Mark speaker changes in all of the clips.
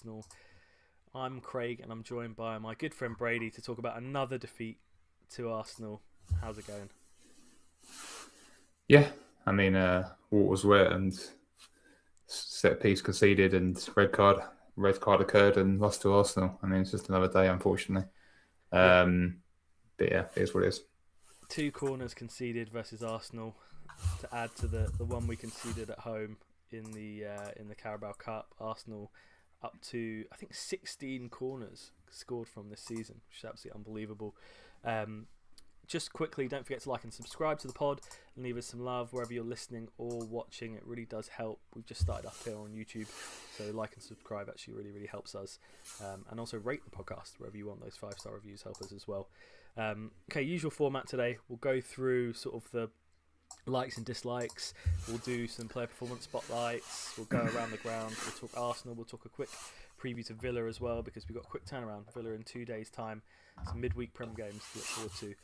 Speaker 1: Arsenal. I'm Craig, and I'm joined by my good friend Brady to talk about another defeat to Arsenal. How's it going?
Speaker 2: Yeah, I mean, water's wet and set piece conceded and red card occurred and lost to Arsenal. I mean, it's just another day, unfortunately.
Speaker 1: Yeah,
Speaker 2: But yeah, it is what it is.
Speaker 1: 2 corners conceded versus Arsenal to add to the one we conceded at home in the Carabao Cup. Arsenal up to I think 16 corners scored from this season, which is absolutely unbelievable. Um, just quickly, don't forget to like and subscribe to the pod and leave us some love wherever you're listening or watching. It really does help. We've just started up here on YouTube, so like and subscribe actually really helps us. And also rate the podcast wherever you want. Those 5-star reviews help us as well. Okay, usual format today. We'll go through sort of the likes and dislikes. We'll do some player performance spotlights. We'll go around the ground. We'll talk Arsenal. We'll talk a quick preview to Villa as well, because we've got a quick turnaround. Villa in 2 days' time. Some midweek Prem games to look forward to.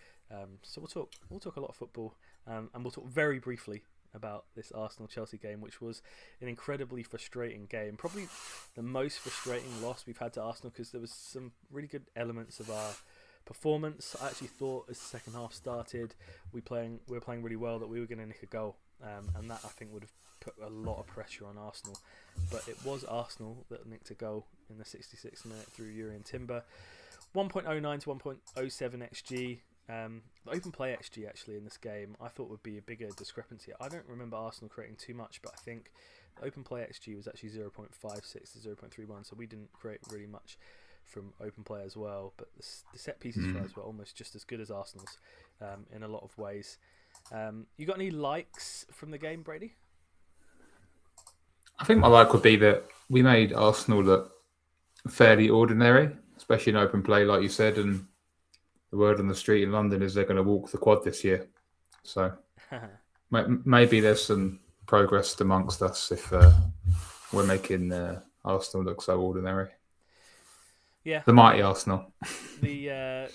Speaker 1: So we'll talk a lot of football, and we'll talk very briefly about this Arsenal-Chelsea game, which was an incredibly frustrating game. Probably the most frustrating loss we've had to Arsenal, because there was some really good elements of our performance. I actually thought as the second half started, we were playing really well, that we were going to nick a goal, and that I think would have put a lot of pressure on Arsenal. But it was Arsenal that nicked a goal in the 66th minute through Urian Timber. 1.09 to 1.07 XG. The open play XG actually in this game I thought would be a bigger discrepancy. I don't remember Arsenal creating too much, but I think the open play XG was actually 0.56 to 0.31, so we didn't create really much from open play as well. But the set pieces for us were almost just as good as Arsenal's in a lot of ways. You got any likes from the game, Brady?
Speaker 2: I think my like would be that we made Arsenal look fairly ordinary, especially in open play, like you said. And the word on the street in London is they're going to walk the quad this year. So maybe there's some progress amongst us if we're making Arsenal look so ordinary.
Speaker 1: Yeah,
Speaker 2: The mighty Arsenal.
Speaker 1: the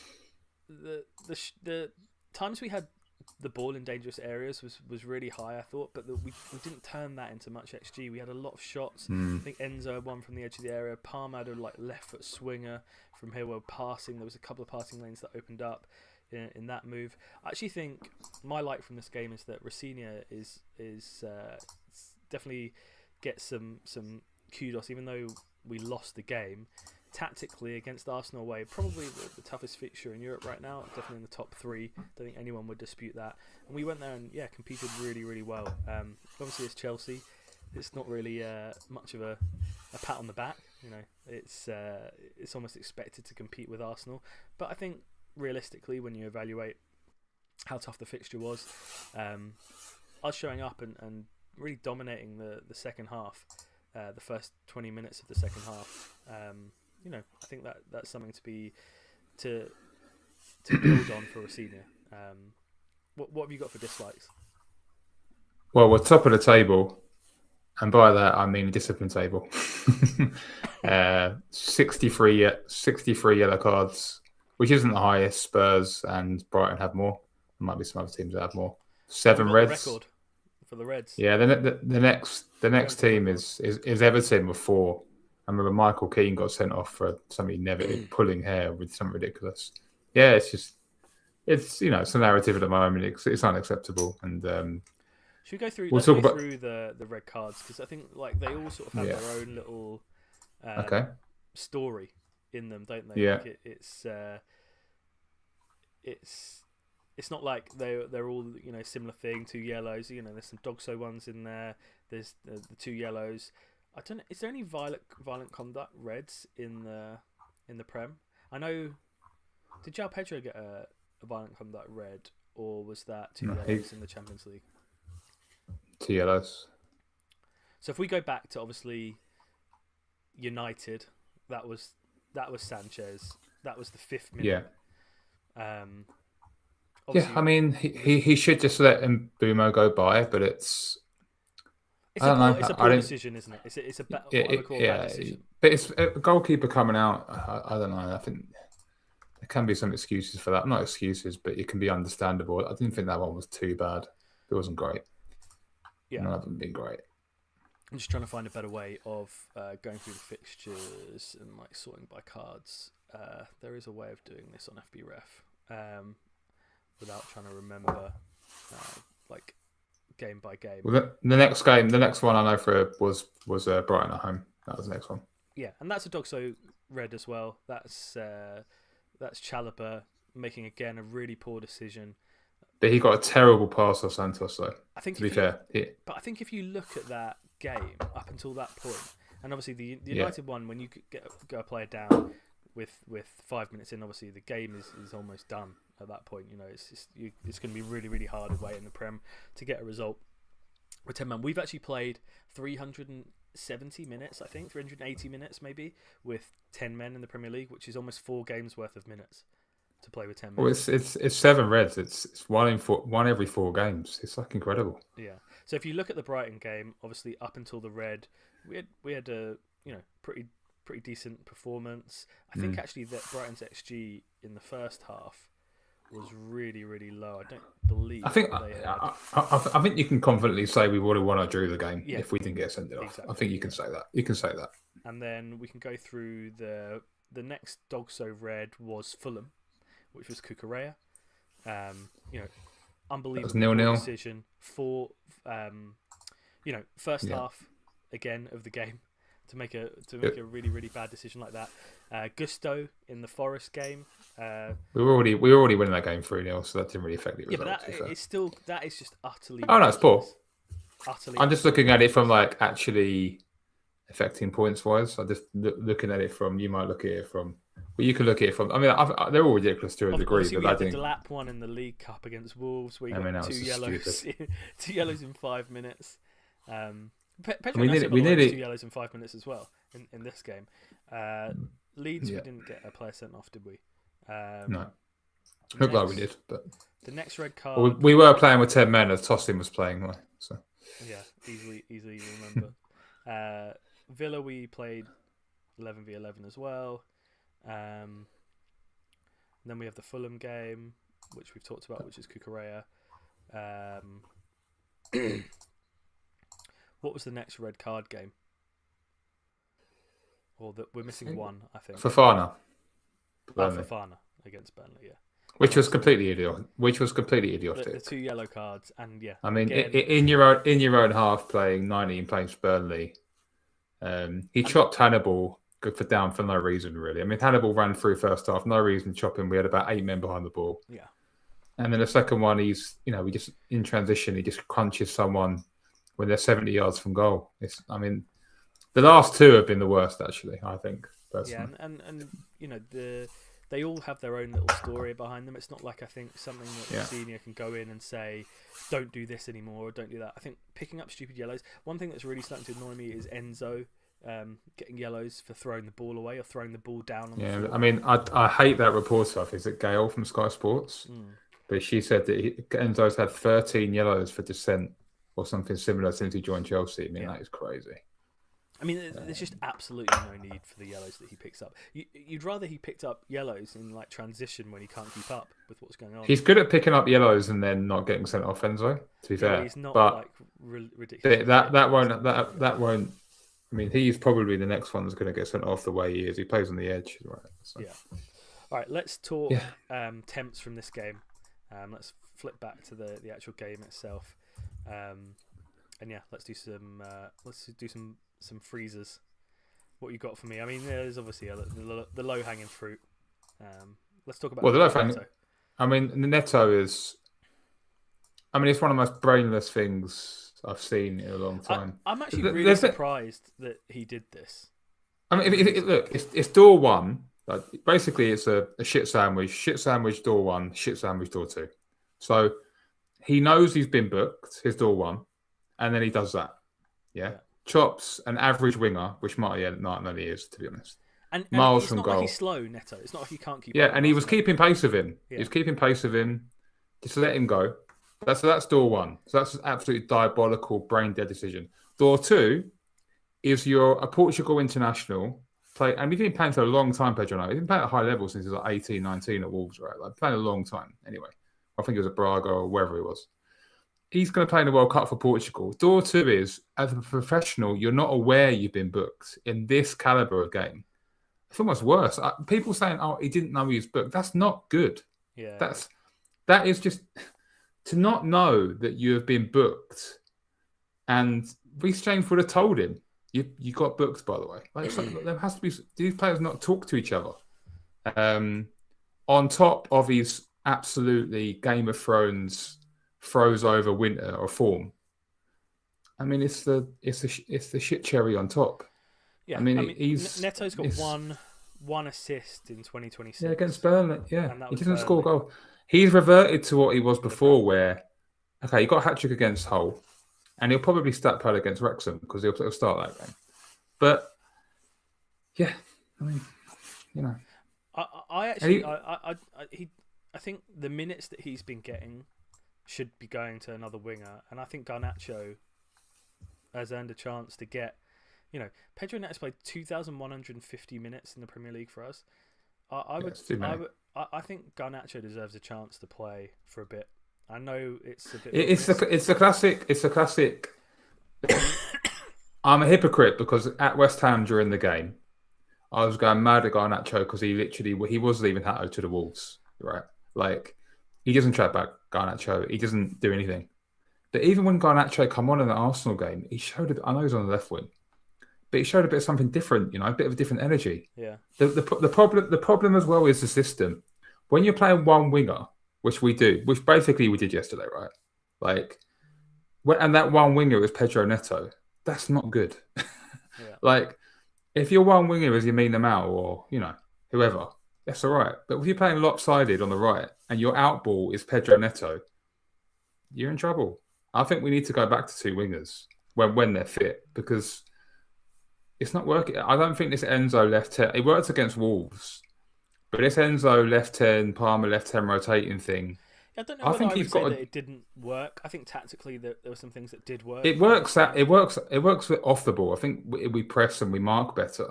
Speaker 1: times we had the ball in dangerous areas was really high, I thought, but we didn't turn that into much XG. We had a lot of shots. I think Enzo had one from the edge of the area. Palmer had a left foot swinger from here where passing. There was a couple of passing lanes that opened up in that move. I actually think my like from this game is that Rafinha is definitely gets some kudos, even though we lost the game. Tactically against Arsenal away, probably the toughest fixture in Europe right now, definitely in the top 3. Don't think anyone would dispute that. And we went there and competed really well. Obviously it's Chelsea, it's not really much of a pat on the back, you know. It's almost expected to compete with Arsenal, but I think realistically when you evaluate how tough the fixture was, us showing up and really dominating the second half, the first 20 minutes of the second half, you know, I think that's something to build on for Rafinha. What have you got for dislikes?
Speaker 2: Well, we're top of the table, and by that I mean the discipline table. 63 yellow cards, which isn't the highest. Spurs and Brighton have more. There might be some other teams that have more. 7
Speaker 1: We've got
Speaker 2: reds.
Speaker 1: the record for the Reds.
Speaker 2: Yeah, the next team is Everton with 4. I remember Michael Keane got sent off for something he never did, pulling hair with something ridiculous. Yeah, it's you know, it's a narrative at the moment. It's unacceptable. And
Speaker 1: should we go through?
Speaker 2: We'll
Speaker 1: Let's
Speaker 2: talk
Speaker 1: go
Speaker 2: about
Speaker 1: through the red cards, because I think they all sort of have their own little story in them, don't they?
Speaker 2: Yeah.
Speaker 1: It's not like they're all, you know, similar thing. 2 yellows, you know. There's some Dogso ones in there. There's the 2 yellows. I don't know. Is there any violent conduct reds in the Prem? I know. Did João Pedro get a violent conduct red, or was that 2 yellows in the Champions League?
Speaker 2: 2 yellows.
Speaker 1: So if we go back to obviously United, that was Sanchez. That was the 5th minute.
Speaker 2: Yeah. Yeah, I mean he should just let Mbumo go by, but it's
Speaker 1: a poor decision, isn't it? It's a bad decision.
Speaker 2: But it's a goalkeeper coming out. I don't know. I think there can be some excuses for that. Not excuses, but it can be understandable. I didn't think that one was too bad. It wasn't great.
Speaker 1: Yeah,
Speaker 2: none of them been great.
Speaker 1: I'm just trying to find a better way of going through the fixtures and like sorting by cards. There is a way of doing this on FBref without trying to remember like game by game.
Speaker 2: Well, the next one I know for was Brighton at home. That was the next one.
Speaker 1: Yeah, and that's a Dogso red as well. That's Chalobah making again a really poor decision.
Speaker 2: But he got a terrible pass off Santos, though.
Speaker 1: I think,
Speaker 2: to be fair,
Speaker 1: but I think if you look at that game up until that point, and obviously the United one, when you go a player down with 5 minutes in, obviously the game is almost done at that point. You know, it's going to be really, really hard away in the Prem to get a result with 10 men. We've actually played 370 minutes, I think, 380 minutes maybe, with 10 men in the Premier League, which is almost 4 games worth of minutes to play with 10 men.
Speaker 2: Well, it's 7 reds. It's one every 4 games. It's like incredible.
Speaker 1: Yeah. So if you look at the Brighton game, obviously up until the red, we had a pretty decent performance. I think actually that Brighton's XG in the first half was really, really low. I don't believe.
Speaker 2: I think you can confidently say we would have won or drew the game if we didn't get sent off. Exactly. I think you can say that. You can say that.
Speaker 1: And then we can go through the next Dogso red was Fulham, which was Cucurella. Unbelievable
Speaker 2: 0-0
Speaker 1: decision for first half again of the game to make a really, really bad decision like that. Gusto in the Forest game.
Speaker 2: We were already winning that game 3-0, so that didn't really affect the result.
Speaker 1: Yeah, but that is just utterly.
Speaker 2: Oh no, it's poor.
Speaker 1: Utterly.
Speaker 2: I'm just looking at it from like actually affecting points wise. I just looking at it from. You might look at it from. Well, you can look at it from. I mean, they're all ridiculous to a degree. But
Speaker 1: we had the Delap one in the League Cup against Wolves, where you got 2 yellows, 2 yellows in 5 minutes. We needed 2 yellows in 5 minutes as well in this game. Leeds, we didn't get a player sent off, did we?
Speaker 2: No. Looked like we did, but
Speaker 1: the next red card.
Speaker 2: Well, we were playing with 10 men as Tossin was playing, right? So
Speaker 1: yeah, easily remember. Villa, we played 11v11 as well. Then we have the Fulham game, which we've talked about, which is Cucurella. What was the next red card game? Or that we're missing one, I think.
Speaker 2: Fofana.
Speaker 1: Fofana against Burnley, yeah.
Speaker 2: Which was completely idiotic.
Speaker 1: The 2 yellow cards, and yeah.
Speaker 2: I mean, in your own half, playing 19 playing for Burnley, he chopped Hannibal for no reason, really. I mean, Hannibal ran through first half, no reason chopping. We had about 8 men behind the ball.
Speaker 1: Yeah.
Speaker 2: And then the second one, we just in transition, he just crunches someone when they're 70 yards from goal. The last 2 have been the worst, actually, I think, personally.
Speaker 1: Yeah, and they all have their own little story behind them. It's not like I think something that the senior can go in and say, don't do this anymore, or don't do that. I think picking up stupid yellows. One thing that's really starting to annoy me is Enzo getting yellows for throwing the ball away or throwing the ball down on the floor.
Speaker 2: I mean, I hate that reporter. Is it Gail from Sky Sports? But she said that Enzo's had 13 yellows for dissent or something similar since he joined Chelsea. I mean, that is crazy.
Speaker 1: I mean, there's just absolutely no need for the yellows that he picks up. You'd rather he picked up yellows in like transition when he can't keep up with what's going on.
Speaker 2: He's good at picking up yellows and then not getting sent off, Enzo. To be fair,
Speaker 1: he's not
Speaker 2: but
Speaker 1: like ridiculous.
Speaker 2: That won't. I mean, he's probably the next one that's going to get sent off the way he is. He plays on the edge, right? So.
Speaker 1: Yeah. All right, let's talk temps from this game. Let's flip back to the actual game itself. And yeah, let's do some freezers. What you got for me? I mean, there's obviously the low hanging fruit. Let's talk about
Speaker 2: the low hanging. I mean, the Neto is. I mean, it's one of the most brainless things I've seen in a long time.
Speaker 1: I'm actually really surprised that he did this.
Speaker 2: I mean, look, it's door 1. Like, basically, it's a shit sandwich door 1, shit sandwich door 2. So he knows he's been booked, his door 1, and then he does that. Yeah. Chops an average winger, which Martinelli is, to be honest.
Speaker 1: And
Speaker 2: miles
Speaker 1: it's
Speaker 2: from
Speaker 1: not
Speaker 2: goal.
Speaker 1: Like he's slow, Neto. It's not like he can't keep.
Speaker 2: Yeah, and he was keeping pace with him. Yeah. He was keeping pace with him. Just let him go. That's door 1. So that's an absolutely diabolical, brain dead decision. Door 2 is you're a Portugal international and we've been playing for a long time, Pedro. He's been playing at a high level since he was like 18, 19 at Wolves, right? Like playing a long time. Anyway, I think it was at Braga or wherever he was. he's going to play in the World Cup for Portugal. Door two is, as a professional, you're not aware you've been booked in this caliber of game. It's almost worse. People saying, "Oh, he didn't know he was booked." That's not good.
Speaker 1: Yeah,
Speaker 2: That is just to not know that you have been booked. And Reece James would have told him, "You got booked, by the way." Like there has to be these players not talk to each other. On top of his absolutely Game of Thrones froze over winter or form. I mean, it's the shit cherry on top.
Speaker 1: yeah.
Speaker 2: I mean,
Speaker 1: Neto's got one assist in 2026.
Speaker 2: Yeah, against Burnley. Yeah,
Speaker 1: and that
Speaker 2: he
Speaker 1: was
Speaker 2: didn't score a
Speaker 1: Burnley.
Speaker 2: goal. He's reverted to what he was before, where he got a hat trick against Hull, and he'll probably start pad against Wrexham because he'll start that game. But yeah, I mean, you know,
Speaker 1: I think the minutes that he's been getting should be going to another winger, and I think Garnacho has earned a chance to get. Pedro Neto played 2,150 minutes in the Premier League for us. I think Garnacho deserves a chance to play for a bit. I know it's a bit.
Speaker 2: It's a classic. It's a classic. I'm a hypocrite because at West Ham during the game, I was going mad at Garnacho because he was leaving Hato to the Wolves, right? Like he doesn't track back Garnacho. He doesn't do anything. But even when Garnacho come on in the Arsenal game, he showed. I know he's on the left wing, but he showed a bit of something different. A bit of a different energy.
Speaker 1: Yeah.
Speaker 2: The problem as well is the system. When you're playing one winger, which we do, which basically we did yesterday, right? Like, and that one winger is Pedro Neto. That's not good.
Speaker 1: Yeah.
Speaker 2: Like, if your one winger is Yamin Amal or whoever, that's all right. But if you're playing lopsided on the right and your out ball is Pedro Neto, you're in trouble. I think we need to go back to two wingers when they're fit because it's not working. I don't think this Enzo left 10. It worked against Wolves, but this Enzo left 10, Palmer left 10 rotating thing.
Speaker 1: I don't know whether I would say that it didn't work. I think tactically there were some things that did work.
Speaker 2: It works off the ball. I think we press and we mark better.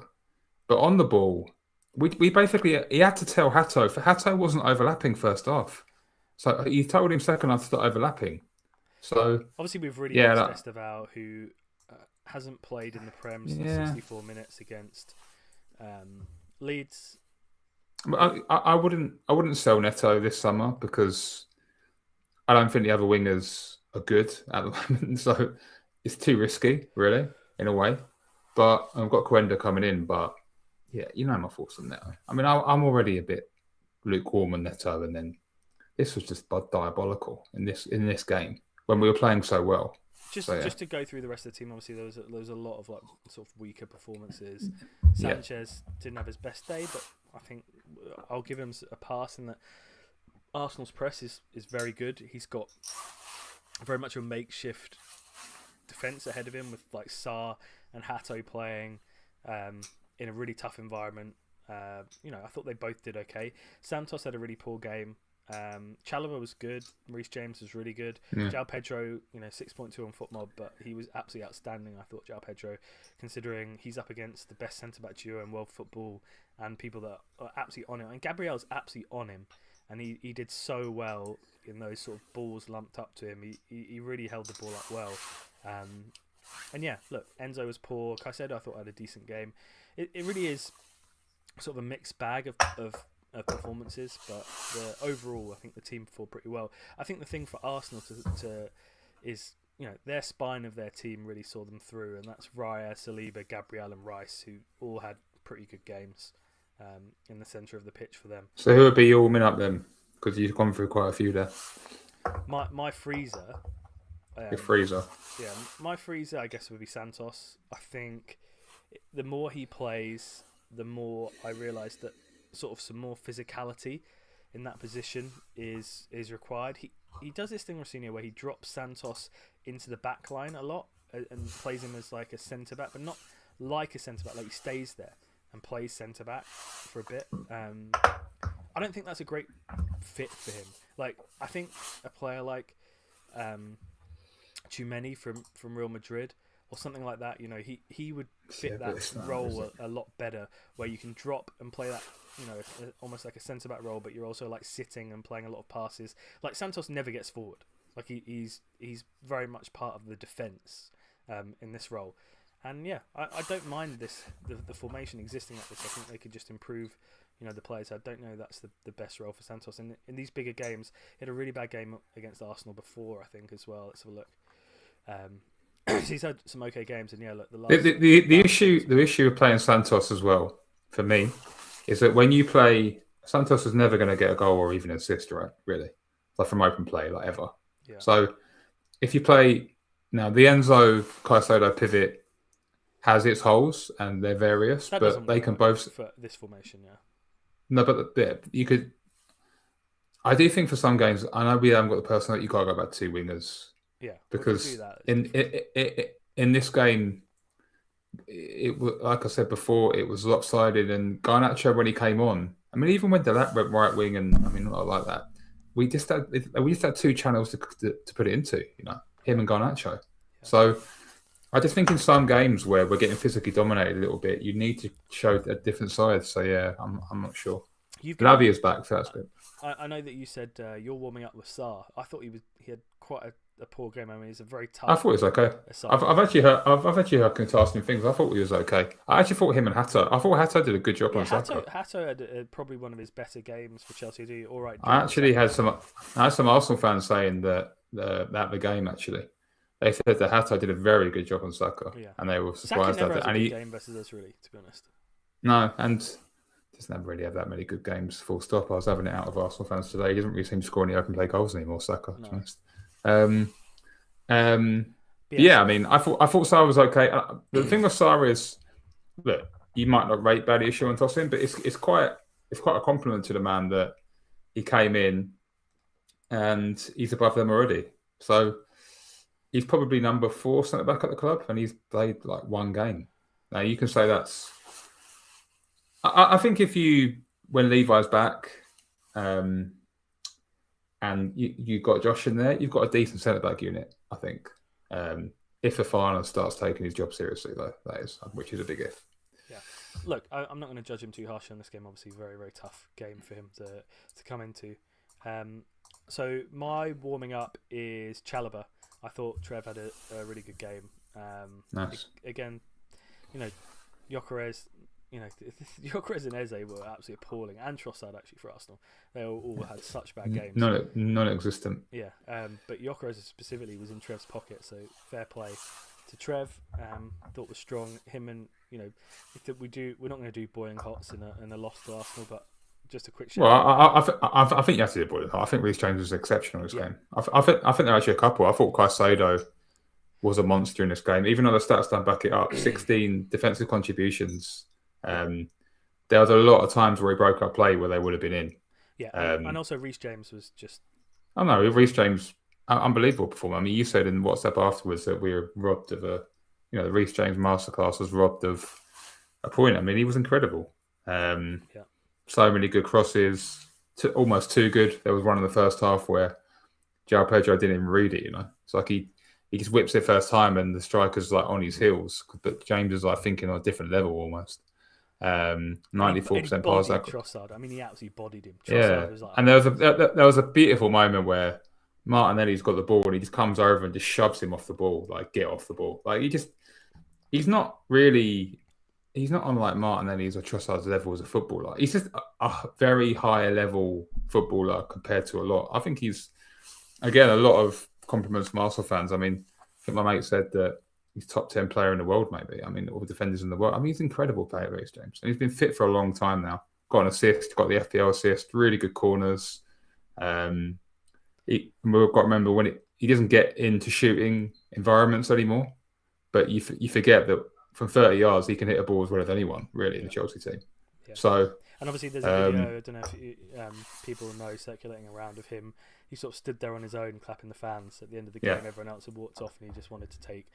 Speaker 2: But on the ball, we basically he had to tell Hato. Hato wasn't overlapping first half. So he told him second half to start overlapping. So
Speaker 1: obviously we've really missed Esteval, who hasn't played in the Prem since 64 minutes against Leeds.
Speaker 2: I wouldn't sell Neto this summer because I don't think the other wingers are good at the moment, so it's too risky, really, in a way. But I've got Coenda coming in, but yeah, my thoughts on Neto. I mean, I'm already a bit lukewarm on Neto, and then this was just diabolical in this game when we were playing so well.
Speaker 1: Just to go through the rest of the team, obviously there was a lot of sort of weaker performances. Sanchez didn't have his best day, but I think I'll give him a pass in that Arsenal's press is very good. He's got very much a makeshift defence ahead of him with Sarr and Hato playing in a really tough environment. I thought they both did okay. Santos had a really poor game. Chalobah was good. Reece James was really good. João Pedro, 6.2 on FootMob, but he was absolutely outstanding. I thought João Pedro, considering he's up against the best centre-back duo in world football and people that are absolutely on him. And Gabriel's absolutely on him, and he did so well in those sort of balls lumped up to him. He really held the ball up well. And yeah, look, Enzo was poor. Caicedo I thought had a decent game. It really is sort of a mixed bag of performances, but overall I think the team performed pretty well. I think the thing for Arsenal is their spine of their team really saw them through, and that's Raya, Saliba, Gabriel and Rice, who all had pretty good games in the centre of the pitch for them.
Speaker 2: So who would be your win up then? Because you've gone through quite a few there.
Speaker 1: My freezer.
Speaker 2: Your freezer.
Speaker 1: Yeah, my freezer I guess would be Santos. I think the more he plays, the more I realise that sort of some more physicality in that position is required. He does this thing, Rossini, where he drops Santos into the back line a lot and plays him as like a centre back, but not like a centre back. Like he stays there and plays centre back for a bit. I don't think that's a great fit for him. Like I think a player like Tchouaméni from Real Madrid or something like that, he would fit that role a lot better, where you can drop and play that, almost like a centre back role, but you're also like sitting and playing a lot of passes. Like Santos never gets forward. Like he's very much part of the defence in this role. And yeah, I don't mind the formation existing like this. I think they could just improve, the players. I don't know that's the best role for Santos. In these bigger games, he had a really bad game against Arsenal before, I think, as well. Let's have a look. He's had some okay games, and yeah, look,
Speaker 2: the issue of playing Santos as well for me is that when you play Santos is never going to get a goal or even an assist, right? Really, like from open play, like ever.
Speaker 1: Yeah.
Speaker 2: So if you play now, the Enzo Caicedo pivot has its holes and they're various, but they can both
Speaker 1: for this formation. Yeah.
Speaker 2: No, but you could. I do think for some games, I know we haven't got the personnel. You can't go back to 2 wingers.
Speaker 1: Yeah,
Speaker 2: because in this game, it like I said before, it was lopsided. And Garnacho when he came on, I mean, even when Delap went right wing, and I mean, not like that. We just had 2 channels to put it into, him and Garnacho. Yeah. So I just think in some games where we're getting physically dominated a little bit, you need to show a different side. So yeah, I'm not sure. Lavia's back, so that's good.
Speaker 1: I know that you said you're warming up with Sarr. I thought he had quite a poor game. I mean, he's a very tough.
Speaker 2: I thought he was okay. I've actually heard contrasting things. I thought he was okay. I actually thought him and Hato. I thought Hato did a good job on Saka.
Speaker 1: Hato had probably one of his better games for Chelsea. Did all right.
Speaker 2: I actually had some Arsenal fans saying that the game actually. They said that Hato did a very good job on Saka, and they were surprised
Speaker 1: at
Speaker 2: that.
Speaker 1: And he game versus us, really, to be honest.
Speaker 2: No, and just never really have that many good games. Full stop. I was having it out of Arsenal fans today. He doesn't really seem to score any open play goals anymore, Saka. No. To be honest. Yeah, I mean, I thought Sarr was okay. The thing with Sarr is, look, you might not rate Brady issue on tossing, but it's quite a compliment to the man that he came in and he's above them already. So. He's probably number 4 centre back at the club, and he's played like 1 game. Now you can say that's. I think when Levi's back, and you got Josh in there, you've got a decent centre back unit. I think if Fofana starts taking his job seriously, though, that is, which is a big if.
Speaker 1: Yeah, look, I'm not going to judge him too harshly on this game. Obviously, very very tough game for him to come into. So my warming up is Chalobah. I thought Trev had a really good game.
Speaker 2: Nice.
Speaker 1: Again, Gyökeres, Gyökeres and Eze were absolutely appalling, and Trossard actually for Arsenal. They all had such bad games.
Speaker 2: Non-existent.
Speaker 1: Yeah, but Gyökeres specifically was in Trev's pocket, so fair play to Trev. Thought was strong. Him and we're not going to do boiling hots in a loss to Arsenal, but. Just a quick shout.
Speaker 2: Well, I think you have to do boiling hot. I think Reece James was exceptional in this game. I think there are actually a couple. I thought Caicedo was a monster in this game, even though the stats don't back it up. 16 defensive contributions. There was a lot of times where he broke up play where they would have been in.
Speaker 1: Yeah, and also Reece James was just.
Speaker 2: I know Reece James, unbelievable performance. I mean, you said in WhatsApp afterwards that we were robbed of the Reece James masterclass was robbed of a point. I mean, he was incredible. So many good crosses, almost too good. There was one in the first half where João Pedro didn't even read it. It's like he just whips it first time and the striker's like on his heels, but James is like thinking on a different level almost. 94% pass accuracy.
Speaker 1: Trossard. I mean, he absolutely bodied him.
Speaker 2: Trossard was like, and there was a beautiful moment where Martinelli's got the ball and he just comes over and just shoves him off the ball, like get off the ball. Like he's not on like Martinelli's or Trossard's level as a footballer. He's just a very high level footballer compared to a lot. I think he's, again, a lot of compliments from Arsenal fans. I mean, I think my mate said that he's top 10 player in the world, maybe. I mean, all the defenders in the world. I mean, he's an incredible player, Reece James. And he's been fit for a long time now. Got an assist, got the FPL assist, really good corners. We've got to remember when he doesn't get into shooting environments anymore, but you forget that from 30 yards, he can hit a ball as well as anyone, really, in the Chelsea team. Yeah. So,
Speaker 1: and obviously, there's a video, I don't know if people know, circulating around of him. He sort of stood there on his own, clapping the fans at the end of the game. Yeah. Everyone else had walked off, and he just wanted to take,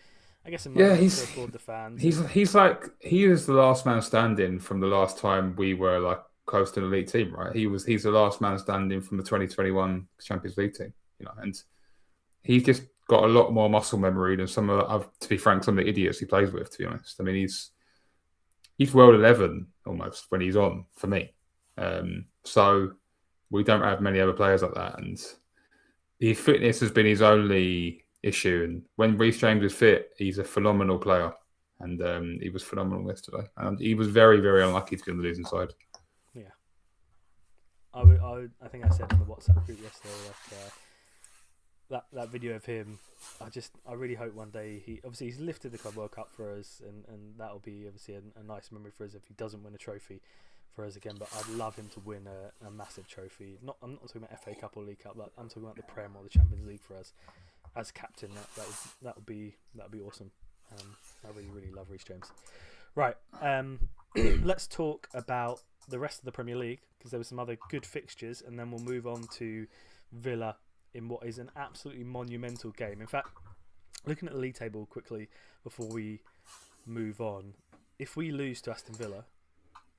Speaker 1: I guess, a moment to applaud the fans. He
Speaker 2: is the last man standing from the last time we were like close to an elite team, right? He's the last man standing from the 2021 Champions League team, and he's just got a lot more muscle memory than to be frank, some of the idiots he plays with, to be honest. I mean, he's world 11 almost when he's on, for me. So we don't have many other players like that. And his fitness has been his only issue. And when Reece James is fit, he's a phenomenal player. And he was phenomenal yesterday. And he was very, very unlucky to be on the losing side.
Speaker 1: Yeah. I think I said in the WhatsApp group yesterday, that video of him, I really hope one day he's lifted the Club World Cup for us, and that'll be obviously a nice memory for us if he doesn't win a trophy for us again. But I'd love him to win a massive trophy. I'm not talking about FA Cup or League Cup. But I'm talking about the Prem or the Champions League for us as captain. That would be awesome. I really love Reece James. Right, let's talk about the rest of the Premier League, because there were some other good fixtures, and then we'll move on to Villa in what is an absolutely monumental game. In fact, looking at the league table quickly before we move on, if we lose to Aston Villa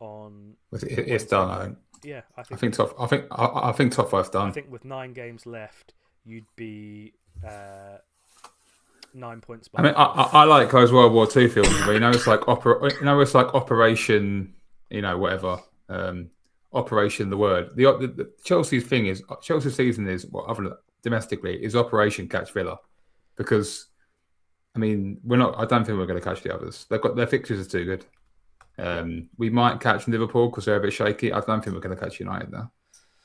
Speaker 1: on
Speaker 2: it's done. I think.
Speaker 1: Yeah, I think
Speaker 2: top 5's done.
Speaker 1: I think with 9 games left, you'd be 9 points behind.
Speaker 2: I mean, I like those World War II films where it's like Operation, whatever. Operation the word. The Chelsea's thing is Chelsea's season is other than domestically is Operation Catch Villa, because I mean I don't think we're going to catch the others. Their fixtures are too good. We might catch Liverpool because they're a bit shaky. I don't think we're going to catch United now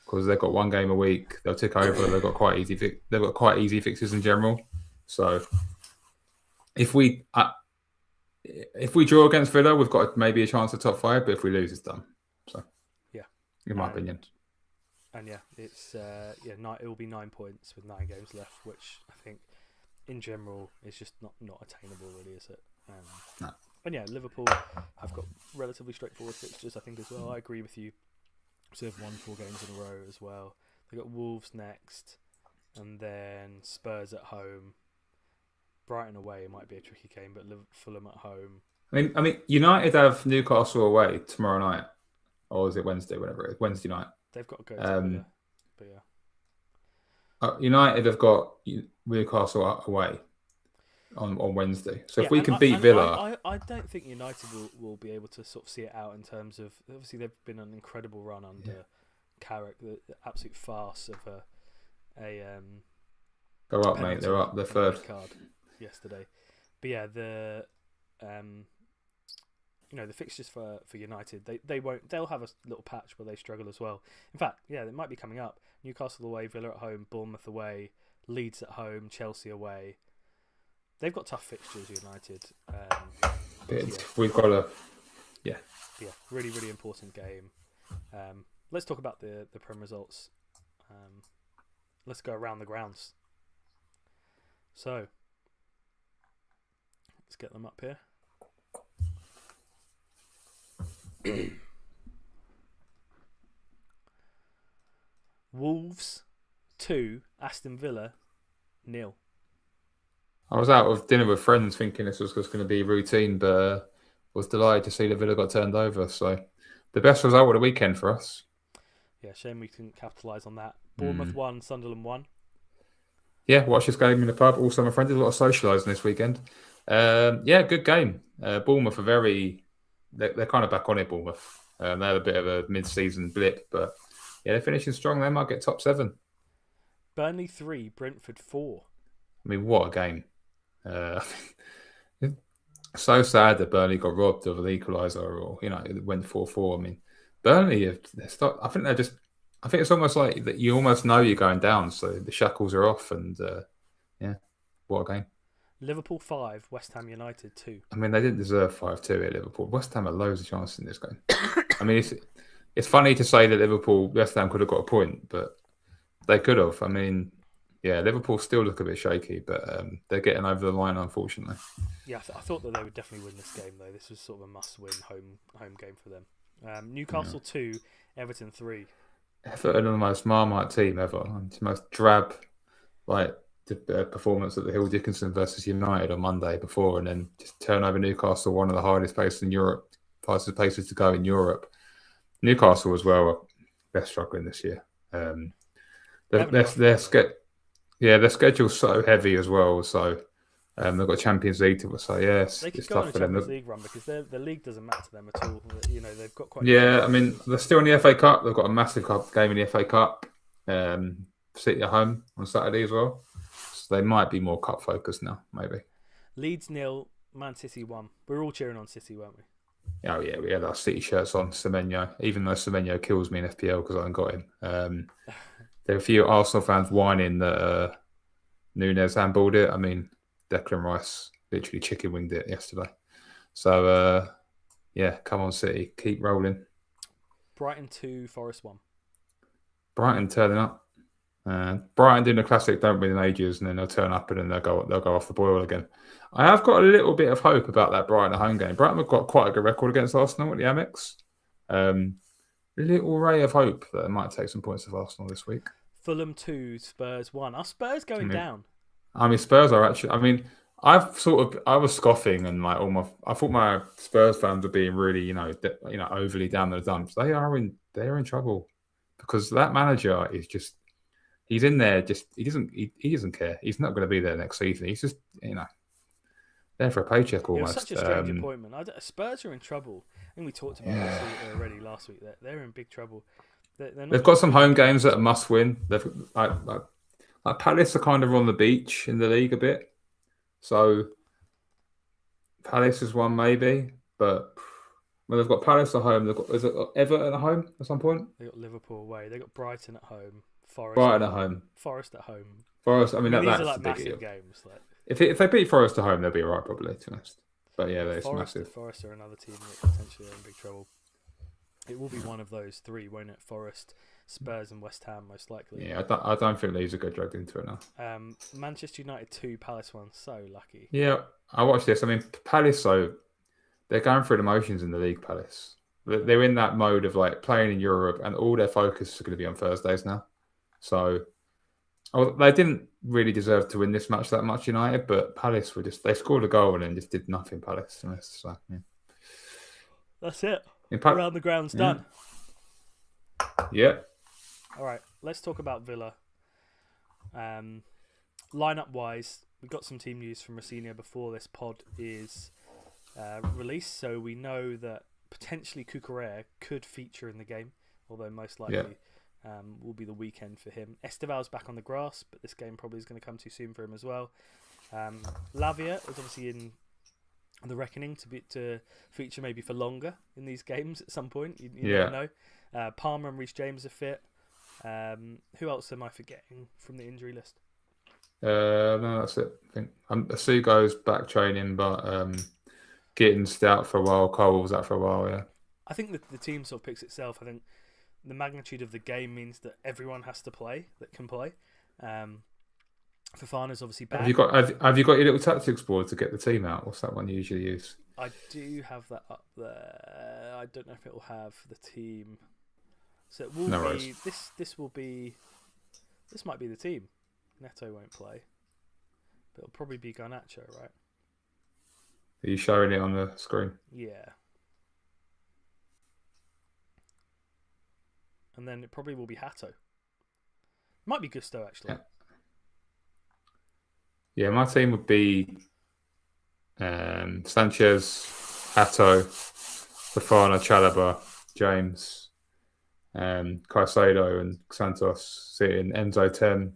Speaker 2: because they've got one game a week. They'll tick over. They've got quite easy fixtures in general. So if we draw against Villa, we've got maybe a chance at top 5. But if we lose, it's done. So
Speaker 1: yeah,
Speaker 2: in my opinion.
Speaker 1: And yeah, it's it will be 9 points with 9 games left, which I think in general is just not attainable, really, is it?
Speaker 2: No.
Speaker 1: And yeah, Liverpool have got relatively straightforward fixtures, I think, as well. I agree with you. So they've won 4 games in a row as well. They've got Wolves next, and then Spurs at home. Brighton away might be a tricky game, but Fulham at home.
Speaker 2: I mean, United have Newcastle away tomorrow night, or is it Wednesday? Whatever it is, Wednesday night.
Speaker 1: They've got to go to Villa, but yeah.
Speaker 2: United have got Newcastle away on Wednesday. So if we can beat Villa,
Speaker 1: I don't think United will be able to sort of see it out in terms of, obviously they've been an incredible run under Carrick, the absolute farce of a
Speaker 2: go up, mate. They're up. They're third.
Speaker 1: Card yesterday, but yeah, the fixtures for United, they'll have a little patch where they struggle as well. In fact, yeah, it might be coming up. Newcastle away, Villa at home, Bournemouth away, Leeds at home, Chelsea away. They've got tough fixtures, United.
Speaker 2: We've got a
Speaker 1: really, really important game. Let's talk about the Prem results. Let's go around the grounds. So let's get them up here. Wolves 2, Aston Villa 0.
Speaker 2: I was out with dinner with friends thinking this was just going to be routine, but was delighted to see that Villa got turned over. So the best result of the weekend for us.
Speaker 1: Yeah, shame we couldn't capitalise on that. Bournemouth 1, Sunderland 1.
Speaker 2: Yeah, watch this game in the pub. Also, my friend did a lot of socialising this weekend. Good game. Bournemouth are they're kind of back on it, Bournemouth. They had a bit of a mid-season blip, but yeah, they're finishing strong. They might get top 7.
Speaker 1: Burnley 3, Brentford 4. I
Speaker 2: mean, what a game. So sad that Burnley got robbed of an equaliser, or it went 4-4. I mean, Burnley, I think it's almost like that. You almost know you're going down, so the shackles are off, and what a game.
Speaker 1: Liverpool 5, West Ham United 2.
Speaker 2: I mean, they didn't deserve 5-2 at Liverpool. West Ham had loads of chances in this game. I mean, it's funny to say that West Ham could have got a point, but they could have. I mean, yeah, Liverpool still look a bit shaky, but they're getting over the line, unfortunately.
Speaker 1: Yeah, I thought that they would definitely win this game, though. This was sort of a must-win home game for them. Newcastle 2, Everton 3.
Speaker 2: Everton are the most Marmite team ever. It's the most drab, the performance at the Hill Dickinson versus United on Monday before, and then just turn over Newcastle, one of the hardest places in Europe, places to go in Europe. Newcastle as well, they're struggling this year. Their schedule's so heavy as well. So they've got Champions League to so
Speaker 1: they could go on a Champions League run because the league doesn't matter to them at all. They've got quite.
Speaker 2: Yeah, I mean they're still in the FA Cup. They've got a massive game in the FA Cup. City at home on Saturday as well. So they might be more cup focused now, maybe.
Speaker 1: Leeds 0, Man City 1. We're all cheering on City, weren't we?
Speaker 2: Oh yeah, we had our City shirts on. Semenyo, even though Semenyo kills me in FPL because I haven't got him. There are a few Arsenal fans whining that Nunes handballed it. I mean, Declan Rice literally chicken winged it yesterday. So yeah, come on City, keep rolling.
Speaker 1: Brighton 2, Forest 1.
Speaker 2: Brighton turning up. Brighton doing the classic, don't win in ages, and then they'll turn up and then they'll go off the boil again. I have got a little bit of hope about that Brighton home game. Brighton have got quite a good record against Arsenal at the Amex. Little ray of hope that they might take some points off Arsenal this week.
Speaker 1: Fulham 2, Spurs 1. Are Spurs going down?
Speaker 2: I mean, Spurs are actually. I mean, I was scoffing and like I thought my Spurs fans were being really, overly down in the dumps. They're in trouble because that manager is just. He's in there. He doesn't care. He's not going to be there next season. He's just there for a paycheck almost.
Speaker 1: It was such a strange appointment. Spurs are in trouble. I think we talked about this already last week. They're in big trouble.
Speaker 2: They've got some home games that are must win. They've like Palace are kind of on the beach in the league a bit, so Palace is one maybe, but. Well, they've got Palace at home. Is it Everton at home at some point?
Speaker 1: They got Liverpool away. They got Brighton at home.
Speaker 2: Brighton at home.
Speaker 1: Forest at home.
Speaker 2: Forest. I mean
Speaker 1: these
Speaker 2: that's
Speaker 1: are like
Speaker 2: the
Speaker 1: massive
Speaker 2: deal.
Speaker 1: games. Like
Speaker 2: if they beat Forest at home, they'll be all right, probably. To be honest. But yeah, it's
Speaker 1: Forest,
Speaker 2: massive.
Speaker 1: Forest are another team that potentially are in big trouble. It will be one of those three, won't it? Forest, Spurs, and West Ham, most likely.
Speaker 2: Yeah, I don't think Leeds will get dragged into it now.
Speaker 1: Manchester United 2, Palace 1. So lucky.
Speaker 2: Yeah, I watched this. I mean, Palace. So they're going through the motions in the league. Palace. They're in that mode of like playing in Europe, and all their focus is going to be on Thursdays now. So they didn't really deserve to win this match that much, United, but Palace they scored a goal and then just did nothing. Palace. So, yeah.
Speaker 1: That's it. Around the ground's done.
Speaker 2: Yeah.
Speaker 1: All right, let's talk about Villa. Lineup wise, we've got some team news from Rossini before this pod is released, so we know that potentially Cucurella could feature in the game, although most likely will be the weekend for him. Esteval's back on the grass, but this game probably is going to come too soon for him as well. Lavia is obviously in the reckoning to feature maybe for longer in these games at some point. You never know. Palmer and Reece James are fit. Who else am I forgetting from the injury list?
Speaker 2: No, that's it. I think Sugo's back training, but Gittins out for a while. Cole was out for a while. Yeah.
Speaker 1: I think the team sort of picks itself. I think the magnitude of the game means that everyone has to play that can play. Fofana's obviously back.
Speaker 2: Have you got your little tactics board to get the team out? What's that one you usually use?
Speaker 1: I do have that up there. I don't know if it will have the team. So it will be this will be this might be the team. Neto won't play, but it'll probably be Garnacho, right?
Speaker 2: Are you showing it on the screen?
Speaker 1: Yeah. And then it probably will be Hato. Might be Gusto actually.
Speaker 2: Yeah, my team would be Sanchez, Hato, Fofana, Chalobah, James, Caicedo and Santos sitting, Enzo 10,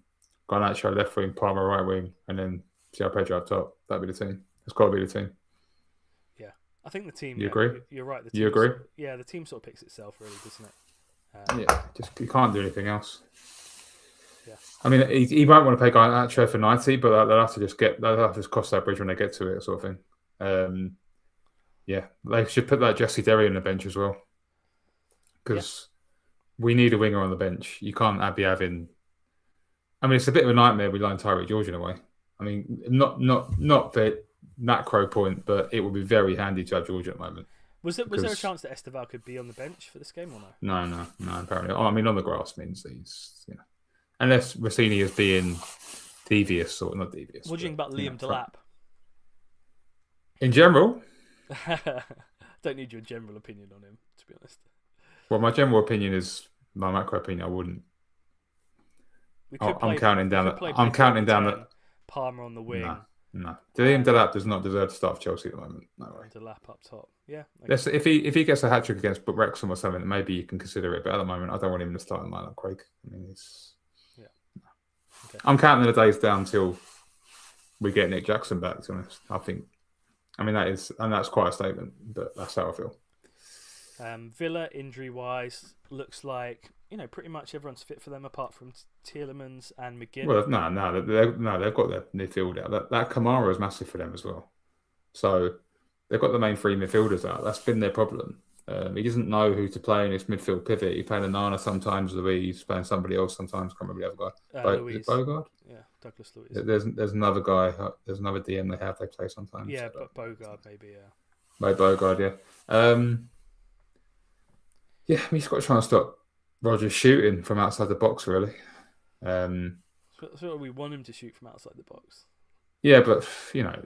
Speaker 2: Garnacho left wing, Palmer right wing, and then João Pedro up top. That'd be the team. It's got to be the team.
Speaker 1: Yeah, I think the team.
Speaker 2: You agree?
Speaker 1: You're right.
Speaker 2: You agree?
Speaker 1: The team sort of picks itself, really, doesn't it?
Speaker 2: You can't do anything else.
Speaker 1: Yeah.
Speaker 2: I mean, he won't want to pay Garnacho for 90, but they'll have to just cross that bridge when they get to it, sort of thing. They should put that Jesse Derry on the bench as well, because we need a winger on the bench. You can't be having. I mean, it's a bit of a nightmare with line Tyreek George in a way. I mean, not the macro point, but it would be very handy to have George at the moment.
Speaker 1: Was there a chance that Esteval could be on the bench for this game or
Speaker 2: no? No, apparently. I mean, on the grass means he's, unless Rossini is being devious or not devious.
Speaker 1: What do you think about Liam Delap?
Speaker 2: In general?
Speaker 1: Don't need your general opinion on him, to be honest.
Speaker 2: Well, my general opinion is my macro opinion. I wouldn't. I'm counting down the
Speaker 1: Palmer on the wing.
Speaker 2: No. Liam Delap does not deserve to start for Chelsea at the moment. No way.
Speaker 1: Delap up top. Yeah.
Speaker 2: Okay. If he gets a hat trick against Wrexham or something, maybe you can consider it. But at the moment, I don't want him to start in the lineup, Craig. I mean,
Speaker 1: Okay.
Speaker 2: I'm counting the days down till we get Nick Jackson back. To be honest, that's quite a statement, but that's how I feel.
Speaker 1: Villa, injury-wise, looks like pretty much everyone's fit for them apart from Tielemans and McGinn.
Speaker 2: Well, they've got their midfield out. That Kamara is massive for them as well. So they've got the main three midfielders out. That's been their problem. He doesn't know who to play in his midfield pivot. He's playing Onana sometimes, Louise, playing somebody else sometimes. Can't remember the other guy. Is it Bogard?
Speaker 1: Yeah, Douglas Louise.
Speaker 2: There's another guy. There's another DM they play sometimes.
Speaker 1: Yeah, but Bogard maybe. Yeah.
Speaker 2: Maybe Bogard. Yeah. Yeah, he's got to try and stop Rodgers shooting from outside the box. Really.
Speaker 1: So we want him to shoot from outside the box.
Speaker 2: Yeah, but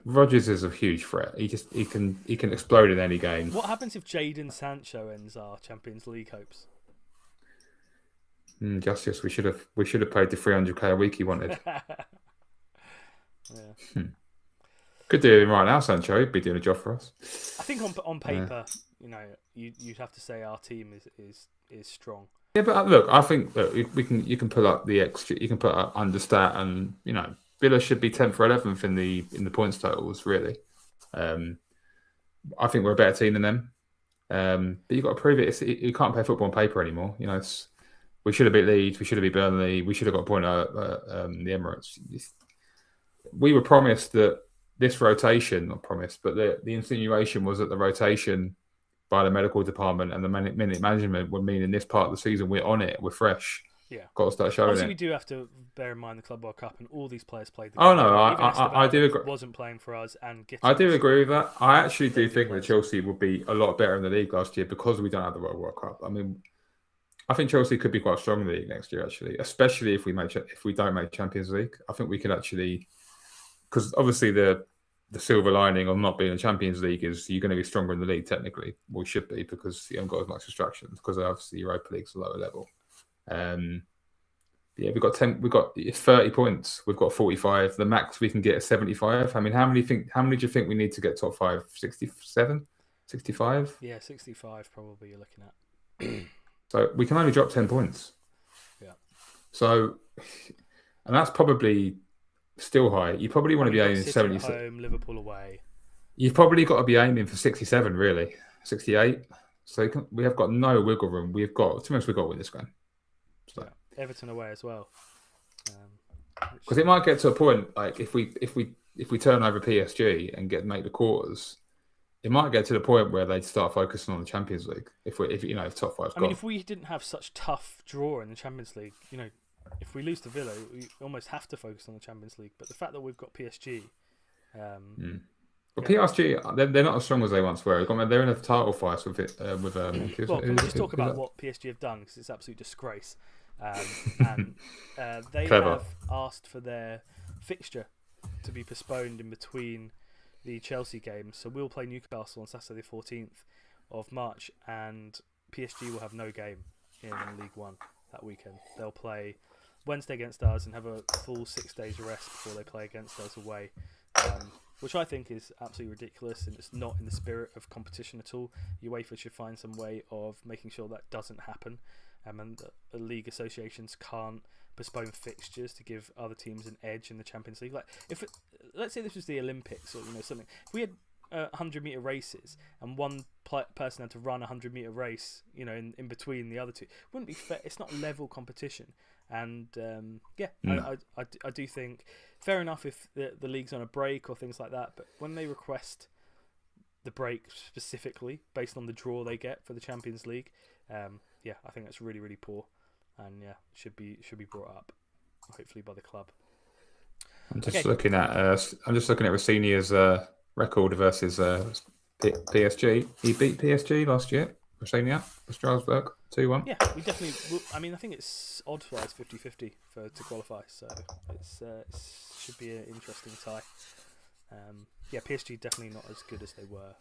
Speaker 2: Rodgers is a huge threat. He can explode in any game.
Speaker 1: What happens if Jadon Sancho ends our Champions League hopes?
Speaker 2: Justice, we should have paid the 300k a week he wanted.
Speaker 1: Yeah.
Speaker 2: Could do him right now, Sancho. He'd be doing a job for us.
Speaker 1: I think on paper, you'd have to say our team is strong.
Speaker 2: Yeah, but look, I think you can pull up the extra. You can put up understat, and Villa should be 10th or 11th in the points totals. Really, I think we're a better team than them. But you've got to prove it. You can't play football on paper anymore. We should have beat Leeds. We should have beat Burnley. We should have got a point at the Emirates. We were promised that this rotation, not promised, but the insinuation was that the rotation by the medical department and the minute management would mean in this part of the season we're on it, we're fresh.
Speaker 1: Yeah,
Speaker 2: got to start showing
Speaker 1: Obviously,
Speaker 2: it.
Speaker 1: we do have to bear in mind the Club World Cup and all these players played.
Speaker 2: Oh no, I do agree.
Speaker 1: Wasn't playing for us and
Speaker 2: I do agree with that. I actually do think that Chelsea would be a lot better in the league last year because we don't have the World Cup. I mean, I think Chelsea could be quite strong in the league next year, actually, especially if we don't make Champions League. I think we could actually, because obviously the silver lining of not being in the Champions League is you're going to be stronger in the league technically. We should be because you haven't got as much distractions because obviously Europa League's a lower level. Yeah, we've got 30 points. We've got 45. The max we can get is 75. I mean, how many do you think we need to get top 5? 67? 65?
Speaker 1: Yeah, 65 probably you're looking at.
Speaker 2: So we can only drop 10 points.
Speaker 1: Yeah.
Speaker 2: So, and that's probably still high. You probably want to be aiming 77.
Speaker 1: Home, Liverpool away.
Speaker 2: You've probably got to be aiming for 67, really. 68. So we have got no wiggle room. We've got to win this game. So.
Speaker 1: Yeah. Everton away as well.
Speaker 2: Because it might get to a point like if we turn over PSG and make the quarters, it might get to the point where they start focusing on the Champions League. If top 5's gone.
Speaker 1: I mean, if we didn't have such tough draw in the Champions League, if we lose to Villa, we almost have to focus on the Champions League. But the fact that we've got PSG,
Speaker 2: But PSG, they're not as strong as they once were. They're in a title fight with it.
Speaker 1: Well, can we just talk about what PSG have done? Because it's an absolute disgrace. And they have asked for their fixture to be postponed in between the Chelsea games. So we'll play Newcastle on Saturday the 14th of March, and PSG will have no game in League One that weekend. They'll play Wednesday against us and have a full 6 days rest before they play against us away, which I think is absolutely ridiculous, and it's not in the spirit of competition at all. UEFA should find some way of making sure that doesn't happen. And the league associations can't postpone fixtures to give other teams an edge in the Champions League. Like, let's say this was the Olympics or something. If we had 100-meter races and one person had to run a 100-meter race, in between the other two, it wouldn't be fair. It's not level competition. And I do think fair enough if the league's on a break or things like that. But when they request the break specifically based on the draw they get for the Champions League. I think that's really, really poor, and should be brought up, hopefully by the club.
Speaker 2: I'm just looking at Rossinia's record versus PSG. He beat PSG last year. Rossinia for Strasbourg 2-1.
Speaker 1: Yeah, we definitely. I mean, I think it's odds-wise 50-50 to qualify, so it should be an interesting tie. PSG definitely not as good as they were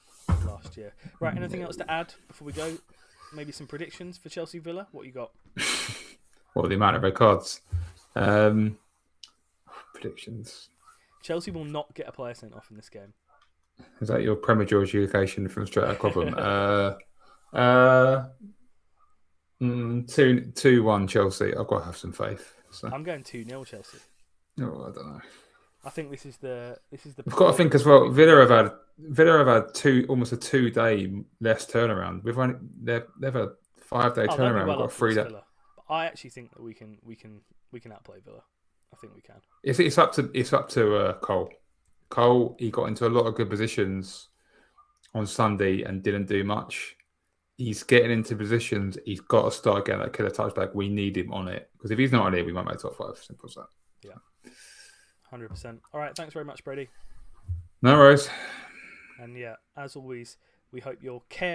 Speaker 1: last year. Right, anything else to add before we go? Maybe some predictions for Chelsea Villa. What you got?
Speaker 2: What the amount of red cards? Predictions.
Speaker 1: Chelsea will not get a player sent off in this game.
Speaker 2: Is that your premature education from straight out of Cobham? 2-1 Chelsea. I've got to have some faith. So.
Speaker 1: I'm going 2-0 Chelsea.
Speaker 2: Oh, I don't know.
Speaker 1: I think this is the
Speaker 2: We've got to think as well. Villa have had almost a 2-day less turnaround. They've had a 5-day
Speaker 1: They'll be
Speaker 2: turnaround. We've
Speaker 1: well
Speaker 2: got
Speaker 1: up
Speaker 2: a
Speaker 1: against
Speaker 2: 3-day.
Speaker 1: Villa. But I actually think that we can outplay Villa. I think we can.
Speaker 2: It's up to Cole. Cole, he got into a lot of good positions on Sunday and didn't do much. He's getting into positions. He's got to start getting that killer touchback. We need him on it because if he's not on it, we might make top 5. Simple as that.
Speaker 1: Yeah, 100%. All right, thanks very much, Brady.
Speaker 2: No worries.
Speaker 1: And yeah, as always, we hope you're careful.